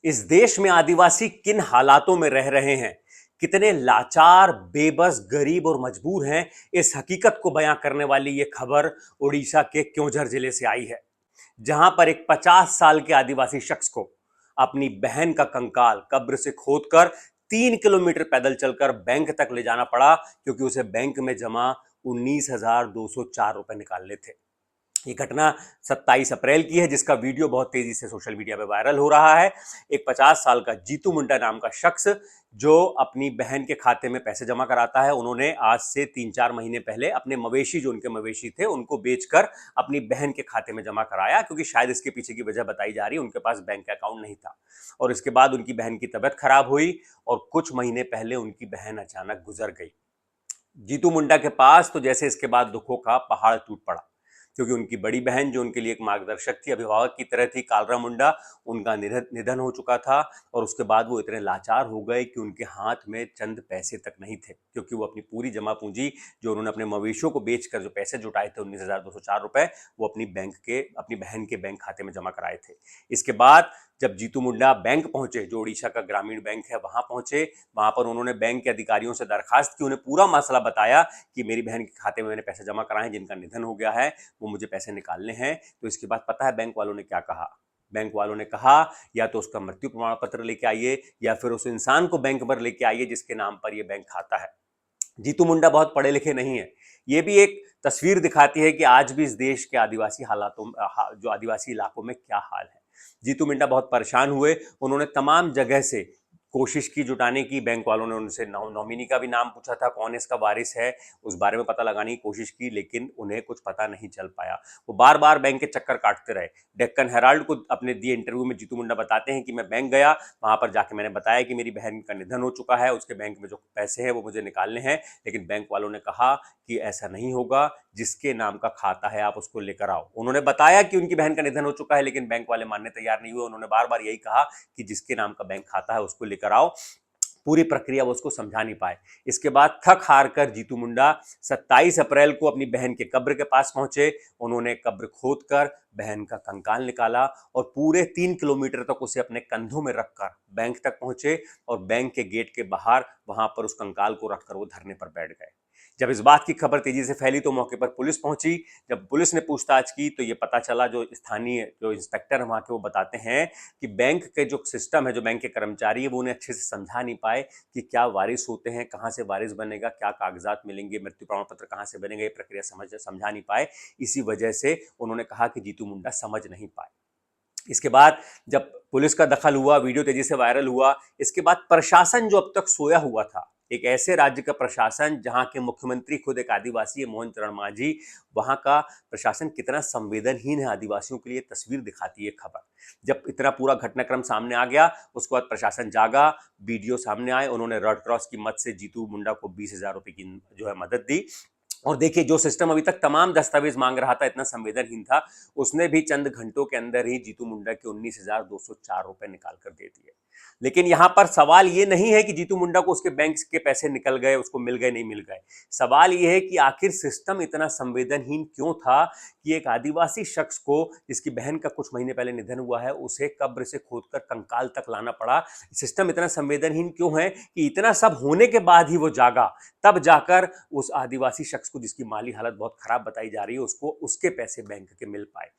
इस देश में आदिवासी किन हालातों में रह रहे हैं, कितने लाचार, बेबस, गरीब और मजबूर हैं, इस हकीकत को बयां करने वाली ये खबर ओडिशा के क्योंझर जिले से आई है, जहां पर एक 50 साल के आदिवासी शख्स को अपनी बहन का कंकाल कब्र से खोदकर 3 किलोमीटर पैदल चलकर बैंक तक ले जाना पड़ा, क्योंकि उसे बैंक में जमा 19,204 रुपए निकालने थे। ये घटना 27 अप्रैल की है, जिसका वीडियो बहुत तेजी से सोशल मीडिया पे वायरल हो रहा है। एक 50 साल का जीतू मुंडा नाम का शख्स जो अपनी बहन के खाते में पैसे जमा कराता है, उन्होंने आज से 3-4 महीने पहले अपने मवेशी, जो उनके मवेशी थे, उनको बेचकर अपनी बहन के खाते में जमा कराया, क्योंकि शायद इसके पीछे की वजह बताई जा रही है, उनके पास बैंक अकाउंट नहीं था। और इसके बाद उनकी बहन की तबीयत खराब हुई और कुछ महीने पहले उनकी बहन अचानक गुजर गई। जीतू मुंडा के पास तो जैसे इसके बाद दुखों का पहाड़ टूट पड़ा, क्योंकि उनकी बड़ी बहन, जो उनके लिए एक मार्गदर्शक थी, अभिभावक की तरह थी, कालरा मुंडा, उनका निधन हो चुका था। और उसके बाद वो इतने लाचार हो गए कि उनके हाथ में चंद पैसे तक नहीं थे, क्योंकि वो अपनी पूरी जमा पूंजी, जो उन्होंने अपने मवेशियों को बेचकर जो पैसे जुटाए थे, 19,204 रुपए, वो अपनी बहन के बैंक खाते में जमा कराए थे। इसके बाद जब जीतू मुंडा बैंक पहुंचे, जो ओडिशा का ग्रामीण बैंक है, वहां पहुंचे, वहां पर उन्होंने बैंक के अधिकारियों से दरखास्त की, उन्हें पूरा मसला बताया कि मेरी बहन के खाते में मैंने पैसे जमा कराए हैं, जिनका निधन हो गया है, वो मुझे पैसे निकालने हैं। तो इसके बाद पता है बैंक वालों ने क्या कहा? बैंक वालों ने कहा, या तो उसका मृत्यु प्रमाण पत्र लेके आइए, या फिर उस इंसान को बैंक पर लेके आइए जिसके नाम पर यह बैंक खाता है। जीतू मुंडा बहुत पढ़े लिखे नहीं है। ये भी एक तस्वीर दिखाती है कि आज भी इस देश के आदिवासी हालातों, जो आदिवासी इलाकों में क्या हाल है। जीतू मुंडा बहुत परेशान हुए, उन्होंने तमाम जगह से कोशिश की जुटाने की। बैंक वालों ने उनसे नॉमिनी का भी नाम पूछा था, कौन इसका वारिस है, उस बारे में पता लगाने की कोशिश की, लेकिन उन्हें कुछ पता नहीं चल पाया। वो बार बार बैंक के चक्कर काटते रहे। डेक्कन हेराल्ड को अपने दिए इंटरव्यू में जीतू मुंडा बताते हैं कि मैं बैंक गया, वहां पर जाके मैंने बताया कि मेरी बहन का निधन हो चुका है, उसके बैंक में जो पैसे हैं वो मुझे निकालने हैं, लेकिन बैंक वालों ने कहा कि ऐसा नहीं होगा, जिसके नाम का खाता है आप उसको लेकर आओ। उन्होंने बताया कि उनकी बहन का निधन हो चुका है, लेकिन बैंक वाले मानने तैयार नहीं हुए। उन्होंने बार बार यही कहा कि जिसके नाम का बैंक खाता है उसको लेकर आओ। पूरी प्रक्रिया वो उसको समझा नहीं पाए। इसके बाद थक हार कर जीतू मुंडा 27 अप्रैल को अपनी बहन के कब्र के पास पहुंचे। उन्होंने कब्र खोदकर बहन का कंकाल निकाला और पूरे 3 किलोमीटर तक उसे अपने कंधों में रखकर बैंक तक पहुंचे, और बैंक के गेट के बाहर वहां पर उस कंकाल को रखकर वो धरने पर बैठ गए। जब इस बात की खबर तेजी से फैली तो मौके पर पुलिस पहुंची। जब पुलिस ने पूछताछ की तो ये पता चला, जो स्थानीय जो इंस्पेक्टर वहां के, वो बताते हैं कि बैंक के जो सिस्टम है, जो बैंक के कर्मचारी है, वो उन्हें अच्छे से समझा नहीं पाए कि क्या वारिस होते हैं, कहाँ से वारिस बनेगा, क्या कागजात मिलेंगे, मृत्यु प्रमाण पत्र कहाँ से बनेगा, ये प्रक्रिया समझा नहीं पाए। इसी वजह से उन्होंने कहा कि जीतू मुंडा समझ नहीं पाए। इसके बाद जब पुलिस का दखल हुआ, वीडियो तेजी से वायरल हुआ। इसके बाद प्रशासन, जो अब तक सोया हुआ था, एक ऐसे राज्य का प्रशासन जहां के मुख्यमंत्री खुद एक आदिवासी है, मोहन चरण मांझी, वहां का प्रशासन कितना संवेदनहीन है आदिवासियों के लिए, तस्वीर दिखाती है खबर। जब इतना पूरा घटनाक्रम सामने आ गया, उसके बाद प्रशासन जागा, वीडियो सामने आए, उन्होंने रेड क्रॉस की मदद से जीतू मुंडा को 20,000 रुपए की जो है मदद दी। और देखिए, जो सिस्टम अभी तक तमाम दस्तावेज मांग रहा था, इतना संवेदनहीन था, उसने भी चंद घंटों के अंदर ही जीतू मुंडा के 19,204 रुपए निकाल कर दे दिए। लेकिन यहां पर सवाल ये नहीं है कि जीतू मुंडा को उसके बैंक के पैसे निकल गए, उसको मिल गए, नहीं मिल गए। सवाल ये है कि आखिर सिस्टम इतना संवेदनहीन क्यों था कि एक आदिवासी शख्स को, जिसकी बहन का कुछ महीने पहले निधन हुआ है, उसे कब्र से खोदकर कंकाल तक लाना पड़ा। सिस्टम इतना संवेदनहीन क्यों है कि इतना सब होने के बाद ही वो जागा, तब जाकर उस आदिवासी शख्स को, जिसकी माली हालत बहुत खराब बताई जा रही है, उसको उसके पैसे बैंक के मिल पाए।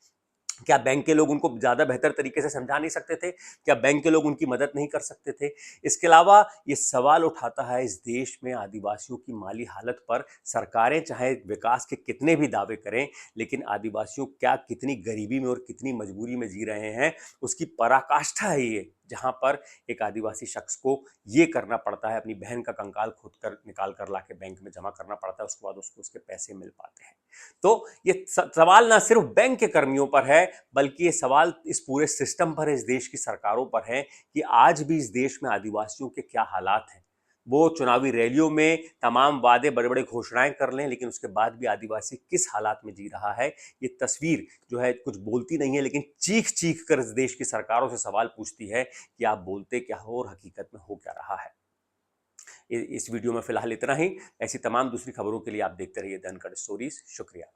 क्या बैंक के लोग उनको ज्यादा बेहतर तरीके से समझा नहीं सकते थे? क्या बैंक के लोग उनकी मदद नहीं कर सकते थे? इसके अलावा ये सवाल उठाता है, इस देश में आदिवासियों की माली हालत पर सरकारें चाहे विकास के कितने भी दावे करें, लेकिन आदिवासियों क्या कितनी गरीबी में और कितनी मजबूरी में जी रहे हैं, उसकी पराकाष्ठा है ये, जहां पर एक आदिवासी शख्स को ये करना पड़ता है, अपनी बहन का कंकाल खुद कर निकाल कर लाके बैंक में जमा करना पड़ता है, उसके बाद उसको उसके पैसे मिल पाते हैं। तो ये सवाल ना सिर्फ बैंक के कर्मियों पर है, बल्कि ये सवाल इस पूरे सिस्टम पर है, इस देश की सरकारों पर है कि आज भी इस देश में आदिवासियों के क्या हालात हैं। वो चुनावी रैलियों में तमाम वादे, बड़े बड़े घोषणाएं कर लें, लेकिन उसके बाद भी आदिवासी किस हालात में जी रहा है, ये तस्वीर जो है कुछ बोलती नहीं है, लेकिन चीख चीख कर इस देश की सरकारों से सवाल पूछती है कि आप बोलते क्या हो और हकीकत में हो क्या रहा है। इस वीडियो में फिलहाल इतना ही। ऐसी तमाम दूसरी खबरों के लिए आप देखते रहिए द अनकट स्टोरीज। शुक्रिया।